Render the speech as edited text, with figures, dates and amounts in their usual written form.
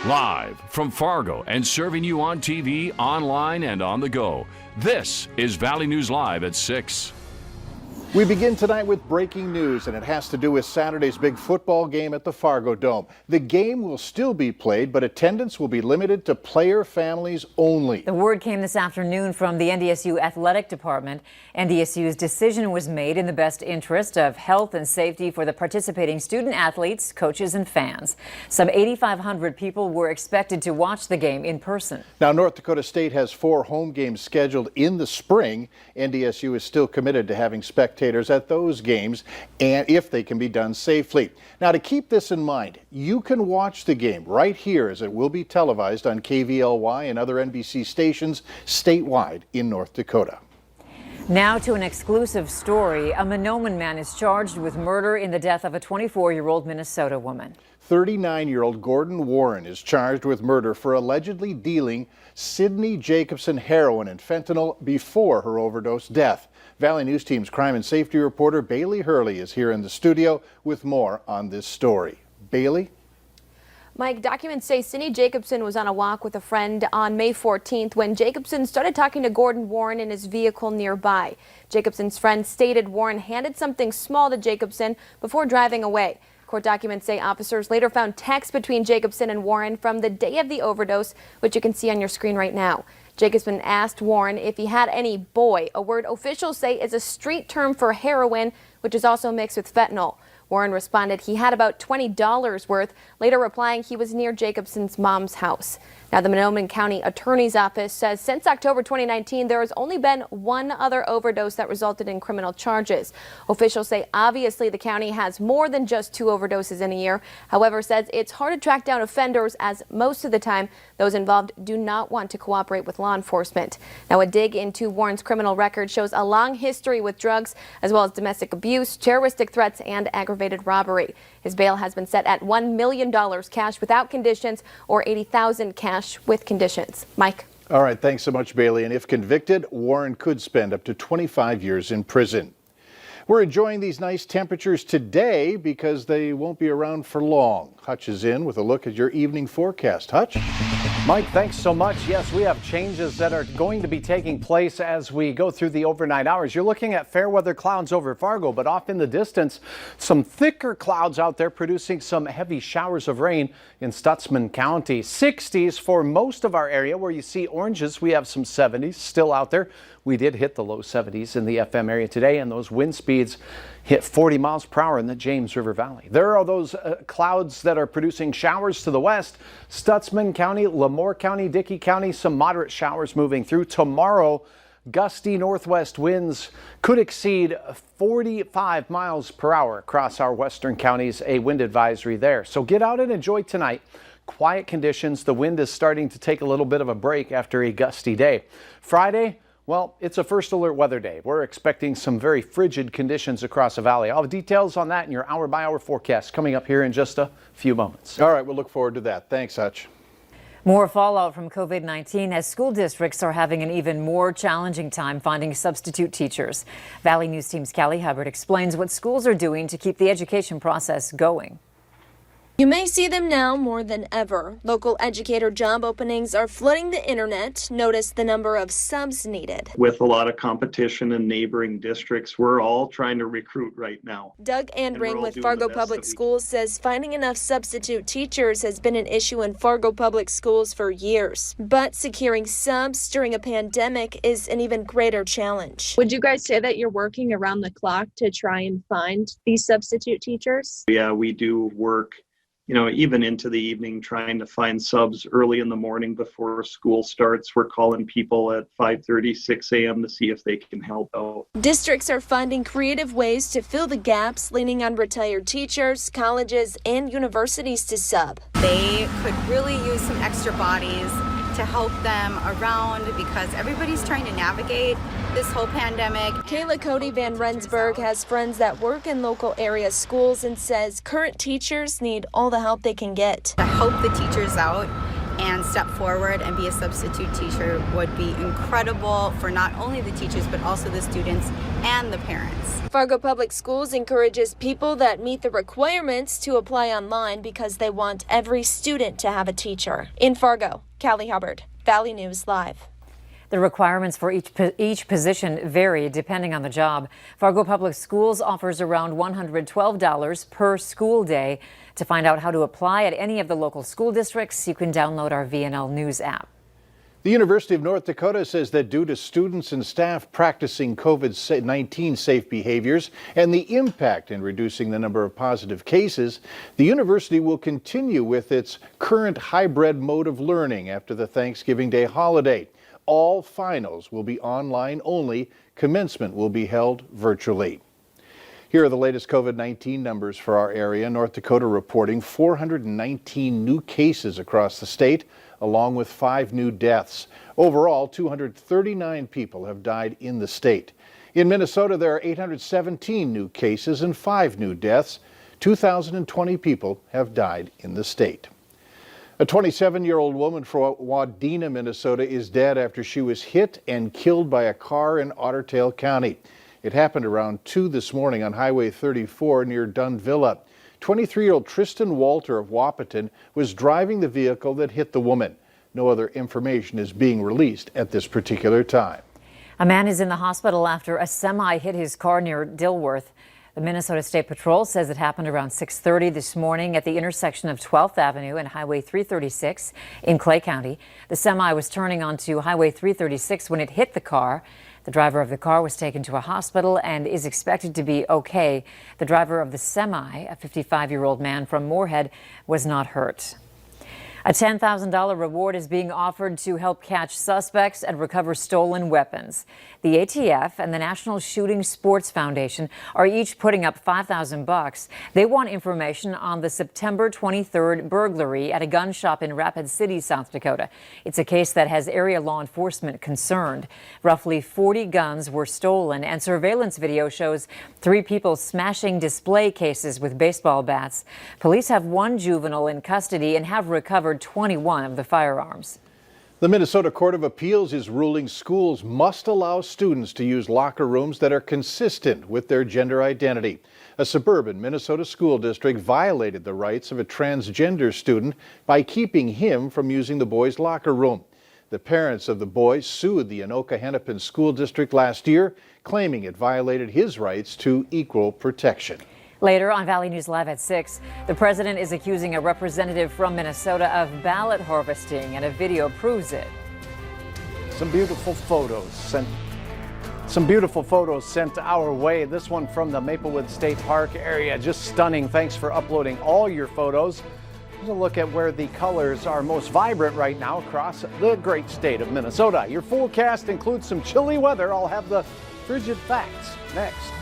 Live from Fargo and serving you on TV, online, and on the go. This is Valley News Live at 6. We begin tonight with breaking news, and it has to do with Saturday's big football game at the Fargo Dome. The game will still be played, but attendance will be limited to player families only. The word came this afternoon from the NDSU athletic department. NDSU's decision was made in the best interest of health and safety for the participating student athletes, coaches, and fans. Some 8,500 people were expected to watch the game in person. Now, North Dakota State has 4 home games scheduled in the spring. NDSU is still committed to having spectators at those games, and if they can be done safely. Now, to keep this in mind, you can watch the game right here as it will be televised on KVLY and other NBC stations statewide in North Dakota. Now to an exclusive story. A Monoman man is charged with murder in the death of a 24-year-old Minnesota woman. 39-year-old Gordon Warren is charged with murder for allegedly dealing Sydney Jacobson heroin and fentanyl before her overdose death. Valley News Team's crime and safety reporter Bailey Hurley is here in the studio with more on this story. Bailey? Mike, documents say Sydney Jacobson was on a walk with a friend on May 14th when Jacobson started talking to Gordon Warren in his vehicle nearby. Jacobson's friend stated Warren handed something small to Jacobson before driving away. Court documents say officers later found texts between Jacobson and Warren from the day of the overdose, which you can see on your screen right now. Jacobson asked Warren if he had any boy, a word officials say is a street term for heroin, which is also mixed with fentanyl. Warren responded he had about $20 worth, later replying he was near Jacobson's mom's house. Now, the Monoman County Attorney's Office says since October 2019, there has only been one other overdose that resulted in criminal charges. Officials say obviously the county has more than just 2 overdoses in a year. However, says it's hard to track down offenders as most of the time those involved do not want to cooperate with law enforcement. Now, a dig into Warren's criminal record shows a long history with drugs as well as domestic abuse, terroristic threats, and aggravated robbery. His bail has been set at $1 million cash without conditions or $80,000 cash with conditions. Mike. All right, thanks so much, Bailey. And if convicted, Warren could spend up to 25 years in prison. We're enjoying these nice temperatures today because they won't be around for long. Hutch is in with a look at your evening forecast. Hutch? Mike, thanks so much. Yes, we have changes that are going to be taking place as we go through the overnight hours. You're looking at fair weather clouds over Fargo, but off in the distance, some thicker clouds out there producing some heavy showers of rain in Stutsman County. 60s for most of our area. Where you see oranges, we have some 70s still out there. We did hit the low 70s in the FM area today, and those wind speeds hit 40 miles per hour in the James River Valley. There are those clouds that are producing showers to the west. Stutsman County, Lemoore County, Dickey County, some moderate showers moving through. Tomorrow, gusty northwest winds could exceed 45 miles per hour across our western counties, a wind advisory there. So get out and enjoy tonight. Quiet conditions. The wind is starting to take a little bit of a break after a gusty day. Friday, well, it's a first alert weather day. We're expecting some very frigid conditions across the valley. I'll have details on that in your hour-by-hour forecast coming up here in just a few moments. All right, we'll look forward to that. Thanks, Hutch. More fallout from COVID-19 as school districts are having an even more challenging time finding substitute teachers. Valley News Team's Callie Hubbard explains what schools are doing to keep the education process going. You may see them now more than ever. Local educator job openings are flooding the internet. Notice the number of subs needed. With a lot of competition in neighboring districts, we're all trying to recruit right now. Doug Andring with Fargo Public Schools says finding enough substitute teachers has been an issue in Fargo Public Schools for years. But securing subs during a pandemic is an even greater challenge. Would you guys say that you're working around the clock to try and find these substitute teachers? Yeah, we do work even into the evening, trying to find subs early in the morning before school starts. We're calling people at 5:30, 6 a.m. to see if they can help out. Districts are finding creative ways to fill the gaps, leaning on retired teachers, colleges, and universities to sub. They could really use some extra bodies to help them around because everybody's trying to navigate this whole pandemic. Kayla Cody Van Rensburg has friends that work in local area schools and says current teachers need all the help they can get. To help the teachers out and step forward and be a substitute teacher would be incredible for not only the teachers but also the students and the parents. Fargo Public Schools encourages people that meet the requirements to apply online because they want every student to have a teacher. In Fargo, Callie Hubbard, Valley News Live. The requirements for each position vary depending on the job. Fargo Public Schools offers around $112 per school day. To find out how to apply at any of the local school districts, you can download our VNL News app. The University of North Dakota says that due to students and staff practicing COVID-19 safe behaviors and the impact in reducing the number of positive cases, the university will continue with its current hybrid mode of learning after the Thanksgiving Day holiday. All finals will be online only. Commencement will be held virtually. Here are the latest COVID-19 numbers for our area. North Dakota reporting 419 new cases across the state, along with 5 new deaths. Overall, 239 people have died in the state. In Minnesota, there are 817 new cases and 5 new deaths. 2,020 people have died in the state. A 27-year-old woman from Wadena, Minnesota is dead after she was hit and killed by a car in Otter Tail County. It happened around 2 this morning on Highway 34 near Dunvilla. 23-year-old Tristan Walter of Wahpeton was driving the vehicle that hit the woman. No other information is being released at this particular time. A man is in the hospital after a semi hit his car near Dilworth. The Minnesota State Patrol says it happened around 6:30 this morning at the intersection of 12th Avenue and Highway 336 in Clay County. The semi was turning onto Highway 336 when it hit the car. The driver of the car was taken to a hospital and is expected to be okay. The driver of the semi, a 55-year-old man from Moorhead, was not hurt. A $10,000 reward is being offered to help catch suspects and recover stolen weapons. The ATF and the National Shooting Sports Foundation are each putting up $5,000. They want information on the September 23rd burglary at a gun shop in Rapid City, South Dakota. It's a case that has area law enforcement concerned. Roughly 40 guns were stolen, and surveillance video shows 3 people smashing display cases with baseball bats. Police have 1 juvenile in custody and have recovered 21 of the firearms. The Minnesota Court of Appeals is ruling schools must allow students to use locker rooms that are consistent with their gender identity. A suburban Minnesota school district violated the rights of a transgender student by keeping him from using the boys' locker room. The parents of the boy sued the Anoka-Hennepin School District last year, claiming it violated his rights to equal protection. Later on Valley News Live at 6, the president is accusing a representative from Minnesota of ballot harvesting, and a video proves it. Some beautiful photos sent our way. This one from the Maplewood State Park area. Just stunning. Thanks for uploading all your photos. Here's a look at where the colors are most vibrant right now across the great state of Minnesota. Your forecast includes some chilly weather. I'll have the frigid facts next.